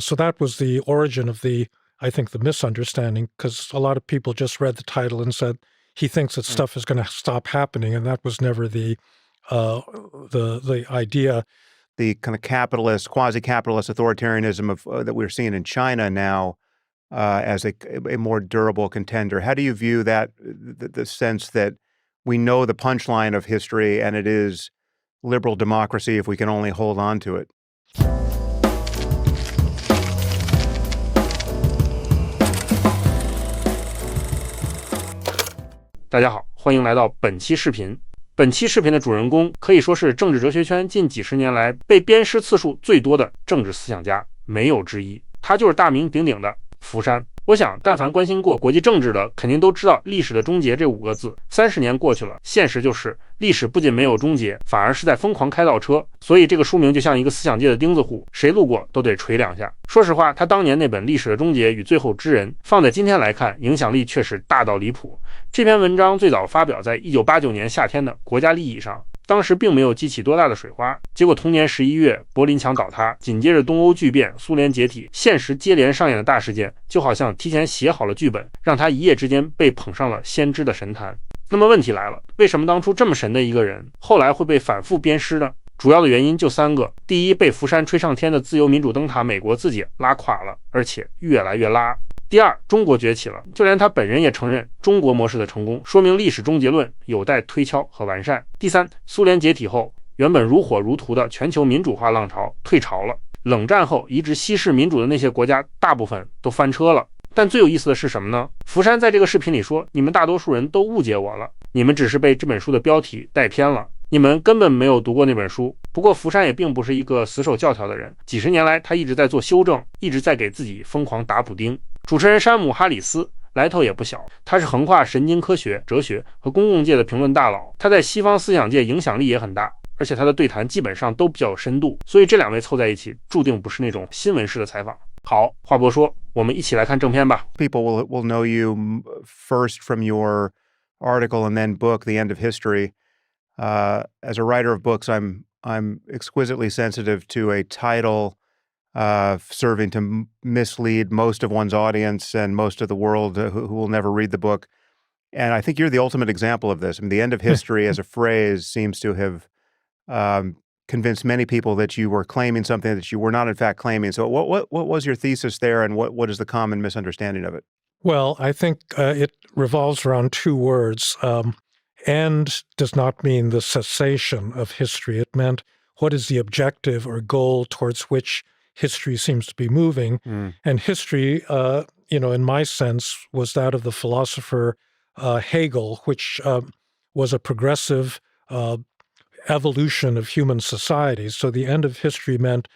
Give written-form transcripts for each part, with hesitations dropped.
So that was the origin of I think, the misunderstanding, because a lot of people just read the title and said he thinks that stuff is going to stop happening, and that was never the idea. The kind of capitalist, quasi-capitalist authoritarianism that we're seeing in China now as a more durable contender. How do you view that, the sense that we know the punchline of history and it is liberal democracy if we can only hold on to it? 大家好，欢迎来到本期视频。本期视频的主人公可以说是政治哲学圈近几十年来被鞭尸次数最多的政治思想家，没有之一。他就是大名鼎鼎的福山。我想但凡关心过国际政治的肯定都知道历史的终结这5个字。30年过去了，现实就是历史不仅没有终结，反而是在疯狂开倒车。所以这个书名就像一个思想界的钉子户，谁路过都得捶2下。说实话，他当年那本《历史的终结与最后之人》放在今天来看，影响力确实大到离谱。这篇文章最早发表在1989年夏天的《国家利益》上，当时并没有激起多大的水花。结果同年11月，柏林墙倒塌，紧接着东欧剧变、苏联解体，现实接连上演的大事件，就好像提前写好了剧本，让他一夜之间被捧上了先知的神坛。那么问题来了，为什么当初这么神的一个人，后来会被反复鞭尸呢？主要的原因就3个。第一，被福山吹上天的自由民主灯塔美国自己拉垮了，而且越来越拉。第二，中国崛起了，就连他本人也承认中国模式的成功，说明历史终结论有待推敲和完善。第三，苏联解体后，原本如火如荼的全球民主化浪潮退潮了，冷战后移植西式民主的那些国家大部分都翻车了。但最有意思的是什么呢？福山在这个视频里说，你们大多数人都误解我了，你们只是被这本书的标题带偏了，你们根本没有读过那本书。不过福山也并不是一个死守教条的人，几十年来他一直在做修正，一直在给自己疯狂打补丁。主持人山姆·哈里斯来头也不小，他是横跨神经科学、哲学和公共界的评论大佬，他在西方思想界影响力也很大，而且他的对谈基本上都比较有深度，所以这2位凑在一起，注定不是那种新闻式的采访。好，话不多说，我们一起来看正片吧。 People will know you first from your article and then book, The End of History. As a writer of books, I'm exquisitely sensitive to a title serving to mislead most of one's audience and most of the world who will never read the book. And I think you're the ultimate example of this. I mean, The End of History as a phrase seems to have convinced many people that you were claiming something that you were not in fact claiming. So what was your thesis there, and what is the common misunderstanding of it? Well, I think it revolves around 2 words. End does not mean the cessation of history. It meant what is the objective or goal towards which history seems to be moving. And history, in my sense, was that of the philosopher Hegel, which was a progressive evolution of human societies. So the end of history meant,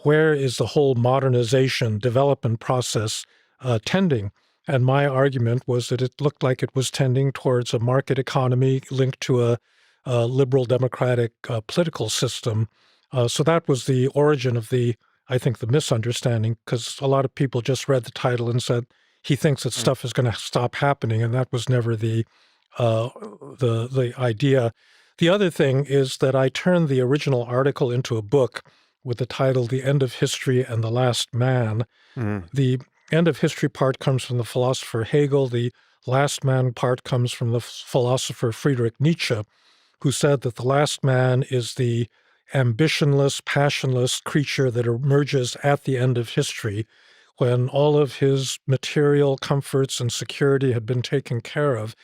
where is the whole modernization, development process tending? And my argument was that it looked like it was tending towards a market economy linked to a liberal democratic political system. So that was the origin of I think, the misunderstanding, because a lot of people just read the title and said he thinks that stuff is going to stop happening, and that was never the idea. The other thing is that I turned the original article into a book with the title The End of History and the Last Man. The end of history part comes from the philosopher Hegel. The last man part comes from the philosopher Friedrich Nietzsche, who said that the last man is the ambitionless, passionless creature that emerges at the end of history, when all of his material comforts and security had been taken care of,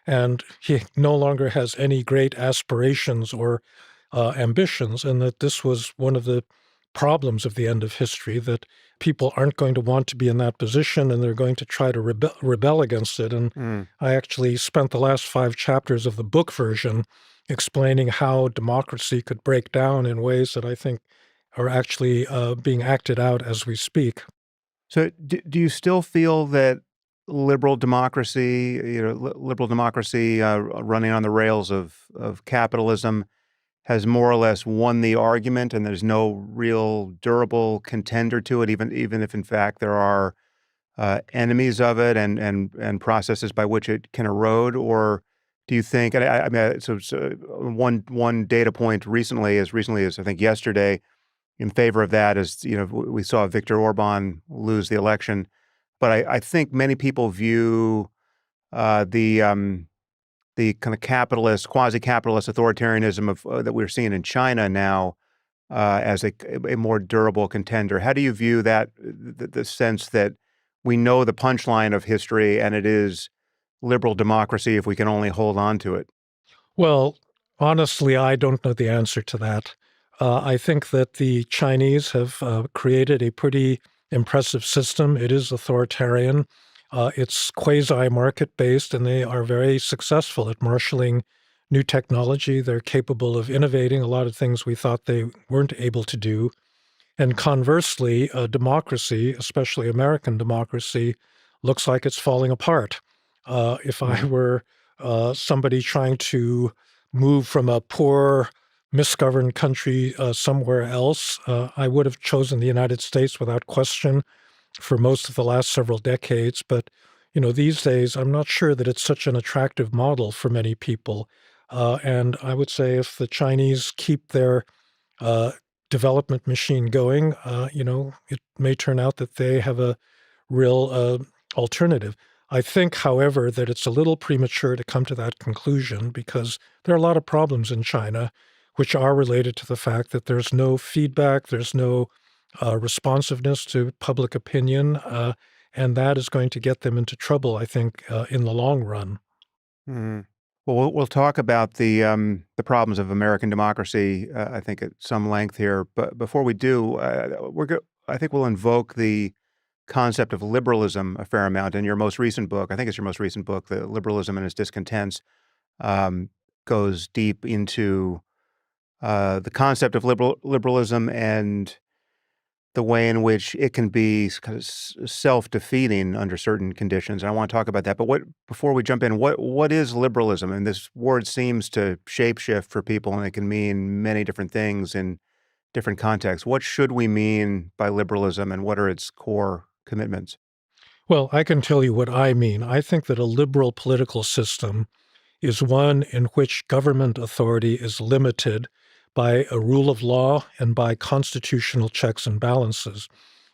and he no longer has any great aspirations or ambitions, and that this was one of the problems of the end of history, that people aren't going to want to be in that position, and they're going to try to rebel against it. And I actually spent the last 5 chapters of the book version explaining how democracy could break down in ways that I think are actually being acted out as we speak. So do you still feel that liberal democracy, running on the rails of capitalism has more or less won the argument, and there's no real durable contender to it, even if in fact there are enemies of it and processes by which it can erode? Or do you think, and I mean, so one data point recently as I think yesterday, in favor of that, as we saw Viktor Orban lose the election. But I think many people view the kind of capitalist, quasi-capitalist authoritarianism that we're seeing in China now as a more durable contender. How do you view that, the sense that we know the punchline of history and it is liberal democracy if we can only hold on to it? Well, honestly, I don't know the answer to that. I think that the Chinese have created a pretty impressive system. It is authoritarian. It's quasi-market-based, and they are very successful at marshaling new technology. They're capable of innovating a lot of things we thought they weren't able to do. And conversely, democracy, especially American democracy, looks like it's falling apart. If I were somebody trying to move from a poor, misgoverned country somewhere else, I would have chosen the United States without question for most of the last several decades. But, these days, I'm not sure that it's such an attractive model for many people. And I would say if the Chinese keep their development machine going, it may turn out that they have a real alternative. I think, however, that it's a little premature to come to that conclusion because there are a lot of problems in China which are related to the fact that there's no feedback, there's no responsiveness to public opinion, and that is going to get them into trouble, I think, in the long run. Mm. Well, we'll talk about the problems of American democracy, I think, at some length here. But before we do, I think we'll invoke the concept of liberalism a fair amount. In your most recent book, I think it's your most recent book, The Liberalism and Its Discontents, goes deep into the concept of liberalism and the way in which it can be kind of self-defeating under certain conditions. And I want to talk about that. But before we jump in, what is liberalism? And this word seems to shapeshift for people, and it can mean many different things in different contexts. What should we mean by liberalism, and what are its core commitments? Well, I can tell you what I mean. I think that a liberal political system is one in which government authority is limited by a rule of law and by constitutional checks and balances.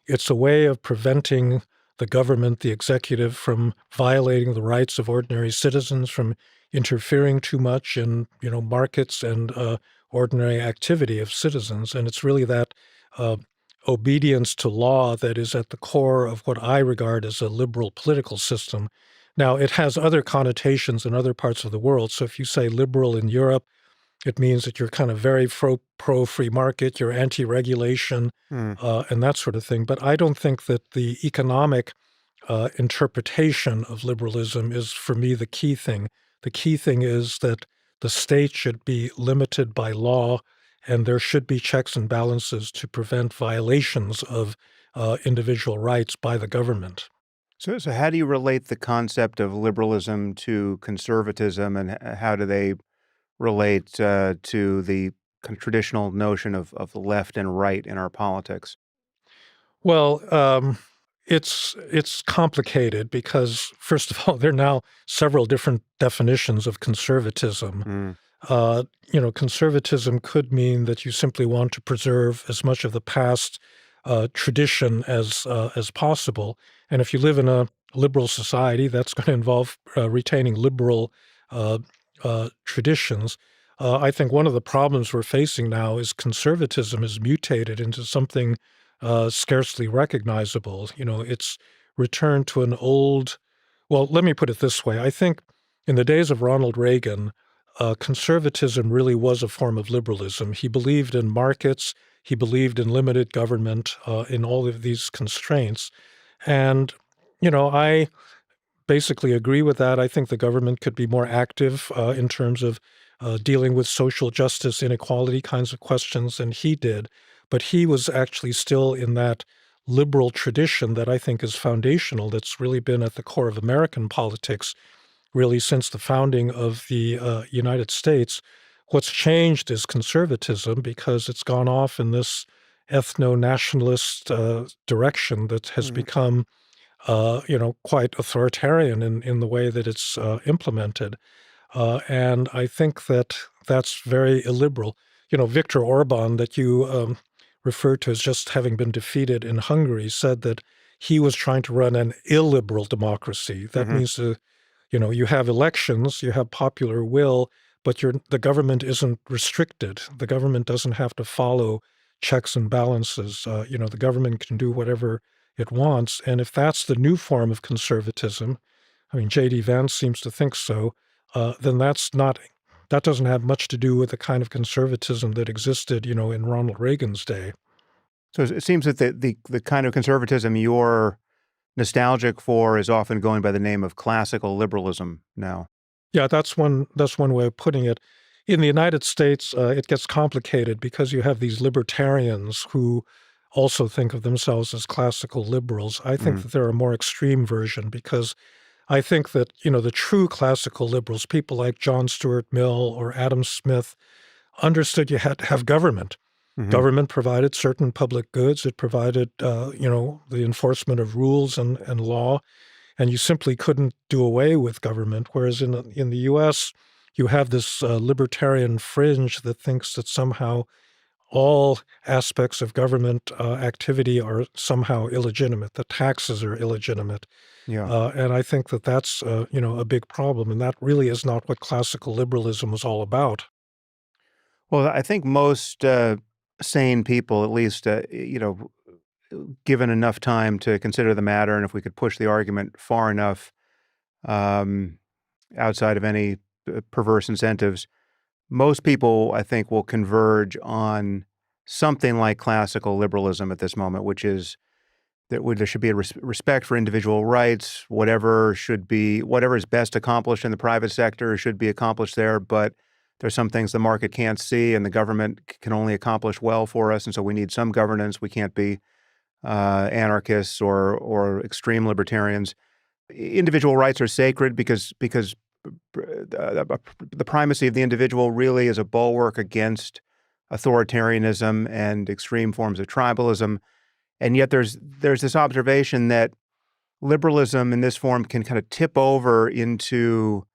It's a way of preventing the government, the executive, from violating the rights of ordinary citizens, from interfering too much in, markets and ordinary activity of citizens. And it's really that obedience to law that is at the core of what I regard as a liberal political system. Now, it has other connotations in other parts of the world. So if you say liberal in Europe, it means that you're kind of very pro-free market, you're anti-regulation, and that sort of thing. But I don't think that the economic interpretation of liberalism is, for me, the key thing. The key thing is that the state should be limited by law, and there should be checks and balances to prevent violations of individual rights by the government. So how do you relate the concept of liberalism to conservatism, and how do they relate to the traditional notion of the left and right in our politics? Well, it's complicated because, first of all, there are now several different definitions of conservatism. Conservatism could mean that you simply want to preserve as much of the past tradition as possible. And if you live in a liberal society, that's going to involve retaining liberal traditions. I think one of the problems we're facing now is conservatism is mutated into something scarcely recognizable. It's returned to an old, well, let me put it this way. I think in the days of Ronald Reagan, conservatism really was a form of liberalism. He believed in markets. He believed in limited government, in all of these constraints. And, I basically agree with that. I think the government could be more active in terms of dealing with social justice, inequality kinds of questions than he did. But he was actually still in that liberal tradition that I think is foundational, that's really been at the core of American politics, really since the founding of the United States. What's changed is conservatism because it's gone off in this ethno-nationalist direction that has become quite authoritarian in the way that it's implemented. And I think that that's very illiberal. Viktor Orban that you referred to as just having been defeated in Hungary, said that he was trying to run an illiberal democracy. That means, you have elections, you have popular will, but the government isn't restricted. The government doesn't have to follow checks and balances. The government can do whatever it wants. And if that's the new form of conservatism, I mean, J.D. Vance seems to think so, then that doesn't have much to do with the kind of conservatism that existed, in Ronald Reagan's day. So it seems that the kind of conservatism you're nostalgic for is often going by the name of classical liberalism now. Yeah, that's one way of putting it. In the United States, it gets complicated because you have these libertarians who also think of themselves as classical liberals. I think that they're a more extreme version because I think that, the true classical liberals, people like John Stuart Mill or Adam Smith, understood you had to have government. Government provided certain public goods. It provided, the enforcement of rules and law, and you simply couldn't do away with government. Whereas in the U.S., you have this libertarian fringe that thinks that somehow all aspects of government activity are somehow illegitimate. The taxes are illegitimate. Yeah. And I think that that's, a big problem. And that really is not what classical liberalism was all about. Well, I think most sane people, at least, given enough time to consider the matter, and if we could push the argument far enough outside of any perverse incentives, most people, I think, will converge on something like classical liberalism at this moment, which is that there should be a respect for individual rights. Whatever is best accomplished in the private sector should be accomplished there, but there's some things the market can't see and the government can only accomplish well for us, and so we need some governance. We can't be anarchists or extreme libertarians. Individual rights are sacred because the primacy of the individual really is a bulwark against authoritarianism and extreme forms of tribalism. And yet there's this observation that liberalism in this form can kind of tip over into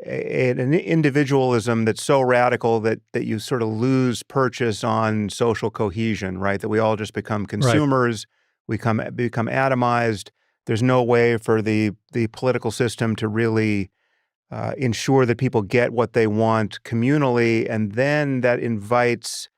an individualism that's so radical that you sort of lose purchase on social cohesion, right? That we all just become consumers, we become atomized. There's no way for the political system to really ensure that people get what they want communally, and then that invites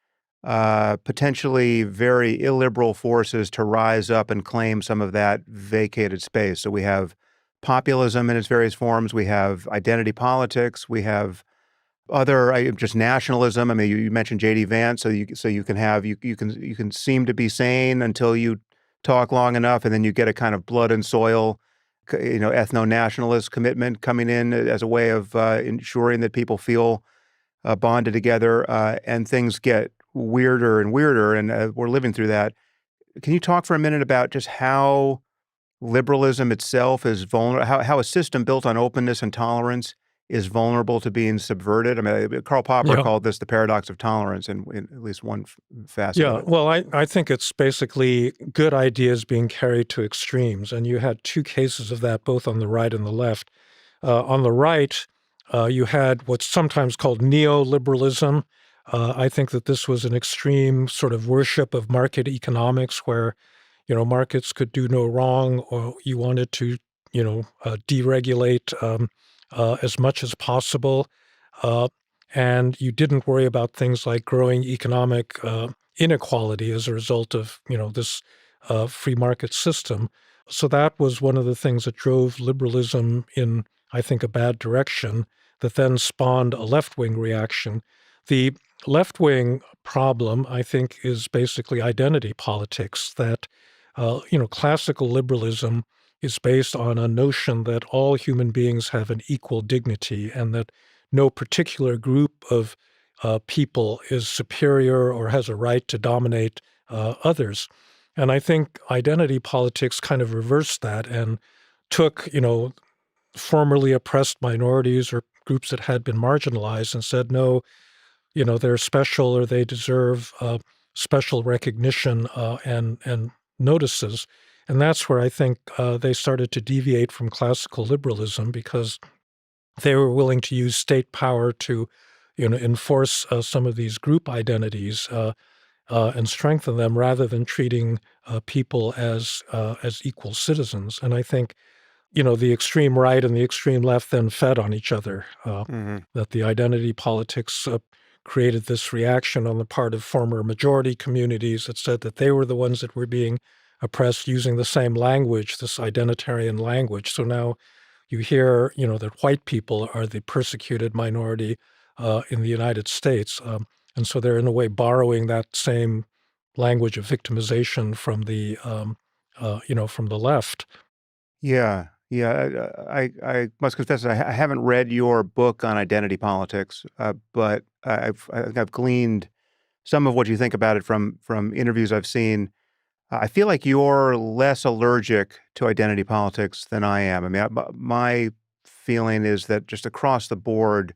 potentially very illiberal forces to rise up and claim some of that vacated space. So we have populism in its various forms. We have identity politics. We have other just nationalism. I mean, you mentioned J.D. Vance, so you can seem to be sane until you talk long enough, and then you get a kind of blood and soil, ethno-nationalist commitment coming in as a way of ensuring that people feel bonded together, and things get weirder and weirder, and we're living through that. Can you talk for a minute about just how liberalism itself is vulnerable, how a system built on openness and tolerance is vulnerable to being subverted? I mean, Karl Popper called this the paradox of tolerance in at least one facet. Yeah, well, I think it's basically good ideas being carried to extremes, and you had two cases of that, both on the right and the left. On the right, you had what's sometimes called neoliberalism. I think that this was an extreme sort of worship of market economics where, markets could do no wrong, or you wanted to, deregulate as much as possible. And you didn't worry about things like growing economic inequality as a result of, this free market system. So that was one of the things that drove liberalism in, I think, a bad direction that then spawned a left-wing reaction. The left-wing problem, I think, is basically identity politics, that, classical liberalism is based on a notion that all human beings have an equal dignity and that no particular group of people is superior or has a right to dominate others. And I think identity politics kind of reversed that and took, formerly oppressed minorities or groups that had been marginalized and said, no, they're special or they deserve special recognition and notices. And that's where I think they started to deviate from classical liberalism because they were willing to use state power to, enforce some of these group identities. and strengthen them rather than treating people as equal citizens. And I think, the extreme right and the extreme left then fed on each other, that the identity politics created this reaction on the part of former majority communities that said that they were the ones that were being oppressed using the same language, this identitarian language. So now you hear, that white people are the persecuted minority in the United States. And so they're in a way borrowing that same language of victimization from the, from the left. Yeah, yeah. I must confess I haven't read your book on identity politics, but I've gleaned some of what you think about it from interviews I've seen. I feel like you're less allergic to identity politics than I am. I mean, my feeling is that just across the board,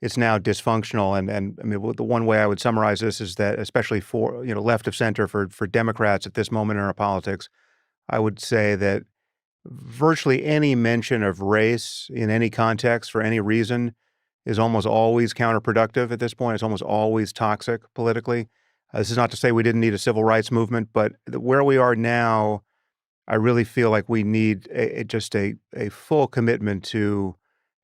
it's now dysfunctional. And I mean, the one way I would summarize this is that, especially for left of center for Democrats at this moment in our politics, I would say that virtually any mention of race in any context for any reason is almost always counterproductive at this point. It's almost always toxic politically. This is not to say we didn't need a civil rights movement, but where we are now, I really feel like we need just a full commitment to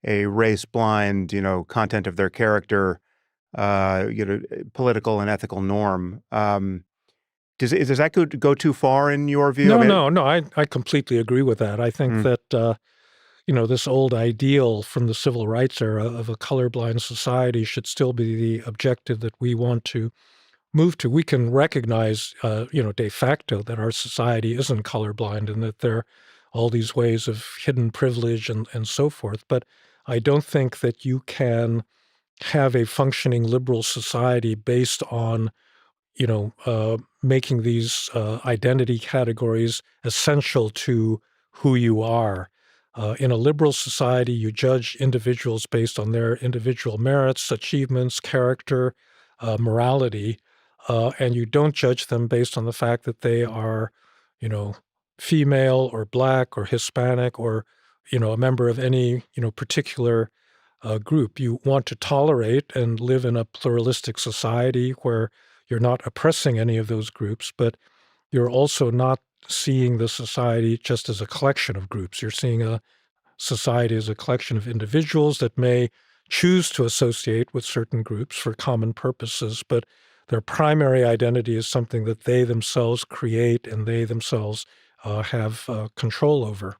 a race-blind, content of their character, political and ethical norm. Does that go too far in your view? No, I completely agree with that. I think that, this old ideal from the civil rights era of a colorblind society should still be the objective that we want to move to. We can recognize, de facto that our society isn't colorblind and that there are all these ways of hidden privilege and so forth. But I don't think that you can have a functioning liberal society based on, making these identity categories essential to who you are. In a liberal society, you judge individuals based on their individual merits, achievements, character, morality, and you don't judge them based on the fact that they are, female or black or Hispanic or, a member of any, particular group. You want to tolerate and live in a pluralistic society where you're not oppressing any of those groups, but you're also not seeing the society just as a collection of groups. You're seeing a society as a collection of individuals that may choose to associate with certain groups for common purposes, but their primary identity is something that they themselves create and they themselves have control over.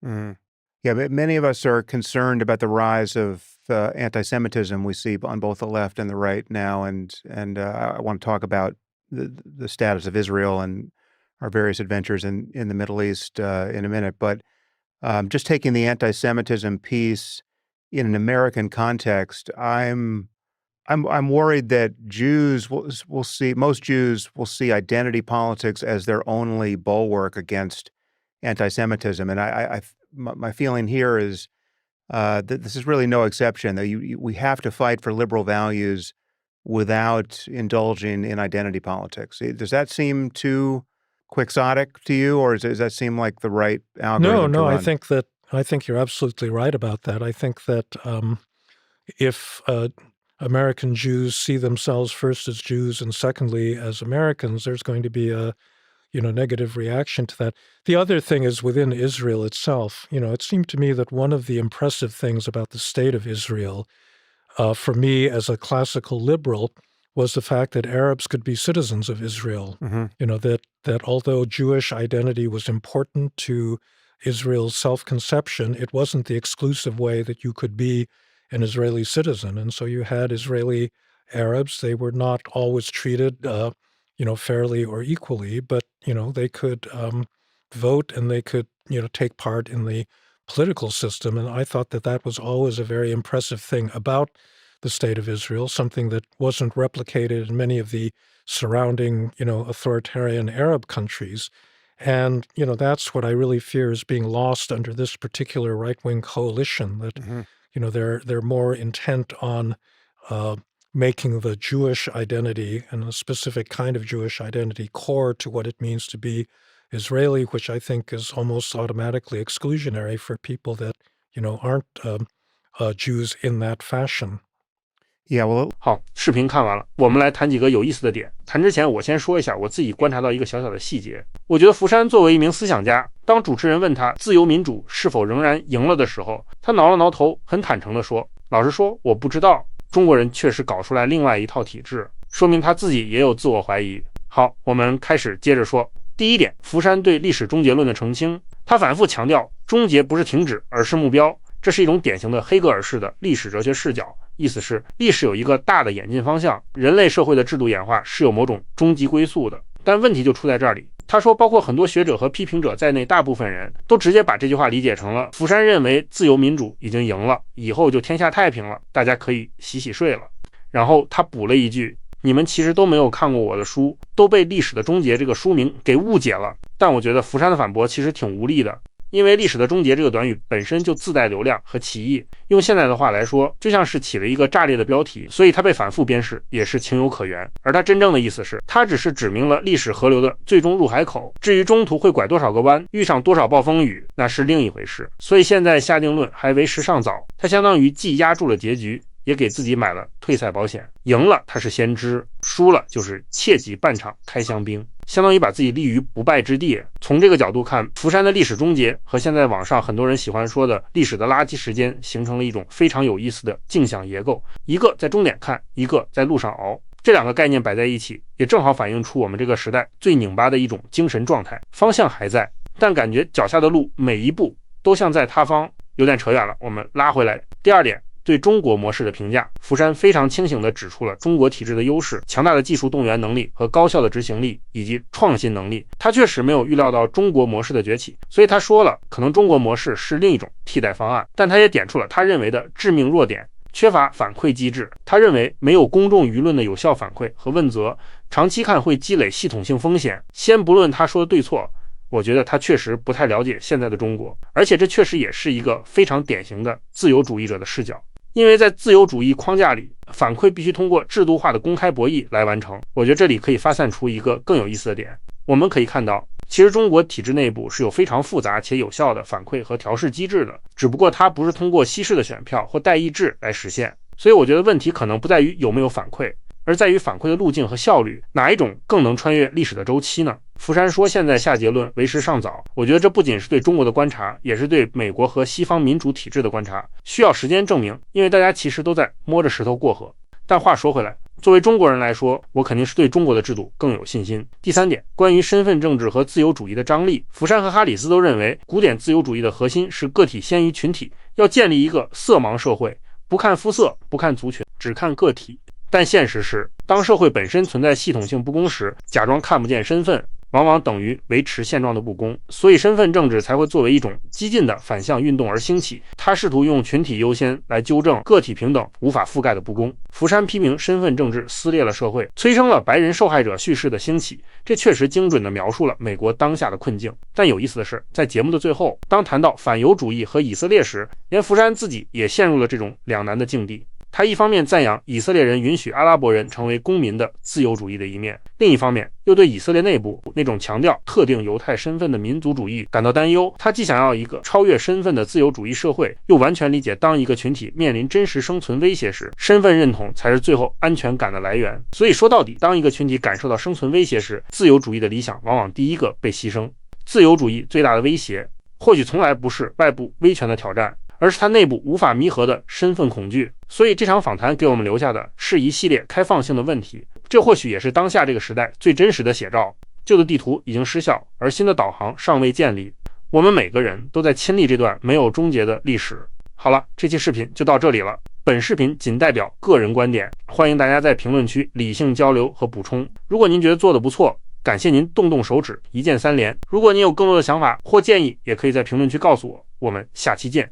Mm. Yeah, but many of us are concerned about the rise of anti-Semitism we see on both the left and the right now, and I want to talk about the status of Israel and our various adventures in the Middle East in a minute. But just taking the anti-Semitism piece in an American context, I'm worried that most Jews will see identity politics as their only bulwark against anti-Semitism, and my feeling here is that this is really no exception. That we have to fight for liberal values without indulging in identity politics. Does that seem too quixotic to you, or does that seem like the right algorithm to No, run? I think you're absolutely right about that. I think that if American Jews see themselves first as Jews and secondly as Americans, there's going to be a negative reaction to that. The other thing is within Israel itself. It seemed to me that one of the impressive things about the state of Israel, for me as a classical liberal, was the fact that Arabs could be citizens of Israel. That although Jewish identity was important to Israel's self-conception, it wasn't the exclusive way that you could be an Israeli citizen. And so you had Israeli Arabs. They were not always treated fairly or equally, but, they could vote and they could, take part in the political system. And I thought that that was always a very impressive thing about the state of Israel, something that wasn't replicated in many of the surrounding, authoritarian Arab countries. And, that's what I really fear is being lost under this particular right-wing coalition, that, they're more intent on making the Jewish identity and a specific kind of Jewish identity core to what it means to be Israeli, which I think is almost automatically exclusionary for people that, aren't Jews in that fashion. 好，视频看完了，我们来谈几个有意思的点。谈之前，我先说一下我自己观察到一个小小的细节。我觉得福山作为一名思想家，当主持人问他自由民主是否仍然赢了的时候，他挠了挠头，很坦诚地说，老实说，我不知道，中国人确实搞出来另外一套体制，说明他自己也有自我怀疑。好，我们开始接着说。第一点，福山对历史终结论的澄清，他反复强调终结不是停止，而是目标，这是一种典型的黑格尔式的历史哲学视角，意思是历史有一个大的演进方向，人类社会的制度演化是有某种终极归宿的。但问题就出在这里，他说包括很多学者和批评者在内，大部分人都直接把这句话理解成了福山认为自由民主已经赢了，以后就天下太平了，大家可以洗洗睡了。然后他补了一句，你们其实都没有看过我的书，都被历史的终结这个书名给误解了。但我觉得福山的反驳其实挺无力的，因为历史的终结这个短语本身就自带流量和歧义，用现在的话来说，就像是起了一个炸裂的标题，所以它被反复鞭尸也是情有可原。而它真正的意思是，它只是指明了历史河流的最终入海口，至于中途会拐多少个弯，遇上多少暴风雨，那是另一回事。所以现在下定论还为时尚早，它相当于既压住了结局，也给自己买了退赛保险。赢了他是先知，输了就是切忌半场开香槟，相当于把自己立于不败之地。从这个角度看，福山的历史终结和现在网上很多人喜欢说的历史的垃圾时间形成了一种非常有意思的镜像结构，一个在终点看，一个在路上熬。这两个概念摆在一起，也正好反映出我们这个时代最拧巴的一种精神状态，方向还在，但感觉脚下的路每一步都像在塌方。有点扯远了，我们拉回来。第二点，对中国模式的评价，福山非常清醒地指出了中国体制的优势，强大的技术动员能力和高效的执行力以及创新能力。他确实没有预料到中国模式的崛起，所以他说了，可能中国模式是另一种替代方案，但他也点出了他认为的致命弱点，缺乏反馈机制。他认为没有公众舆论的有效反馈和问责，长期看会积累系统性风险。先不论他说的对错，我觉得他确实不太了解现在的中国，而且这确实也是一个非常典型的自由主义者的视角。因为在自由主义框架里，反馈必须通过制度化的公开博弈来完成。我觉得这里可以发散出一个更有意思的点，我们可以看到，其实中国体制内部是有非常复杂且有效的反馈和调试机制的，只不过它不是通过西式的选票或代议制来实现。所以我觉得问题可能不在于有没有反馈，而在于反馈的路径和效率，哪一种更能穿越历史的周期呢？福山说现在下结论为时尚早，我觉得这不仅是对中国的观察，也是对美国和西方民主体制的观察，需要时间证明，因为大家其实都在摸着石头过河。但话说回来，作为中国人来说，我肯定是对中国的制度更有信心。第三点，关于身份政治和自由主义的张力，福山和哈里斯都认为，古典自由主义的核心是个体先于群体，要建立一个色盲社会，不看肤色，不看族群，只看个体。但现实是，当社会本身存在系统性不公时，假装看不见身份，往往等于维持现状的不公，所以身份政治才会作为一种激进的反向运动而兴起。他试图用群体优先来纠正个体平等无法覆盖的不公。福山批评身份政治撕裂了社会，催生了白人受害者叙事的兴起，这确实精准地描述了美国当下的困境。但有意思的是，在节目的最后，当谈到反犹主义和以色列时，连福山自己也陷入了这种两难的境地。他一方面赞扬以色列人允许阿拉伯人成为公民的自由主义的一面，另一方面又对以色列内部那种强调特定犹太身份的民族主义感到担忧。他既想要一个超越身份的自由主义社会，又完全理解当一个群体面临真实生存威胁时，身份认同才是最后安全感的来源。所以说到底，当一个群体感受到生存威胁时，自由主义的理想往往第一个被牺牲。自由主义最大的威胁或许从来不是外部威权的挑战，而是它内部无法弥合的身份恐惧。所以这场访谈给我们留下的是一系列开放性的问题，这或许也是当下这个时代最真实的写照。旧的地图已经失效，而新的导航尚未建立，我们每个人都在亲历这段没有终结的历史。好了，这期视频就到这里了，本视频仅代表个人观点，欢迎大家在评论区理性交流和补充。如果您觉得做得不错，感谢您动动手指，一键3连。如果您有更多的想法或建议，也可以在评论区告诉我。我们下期见。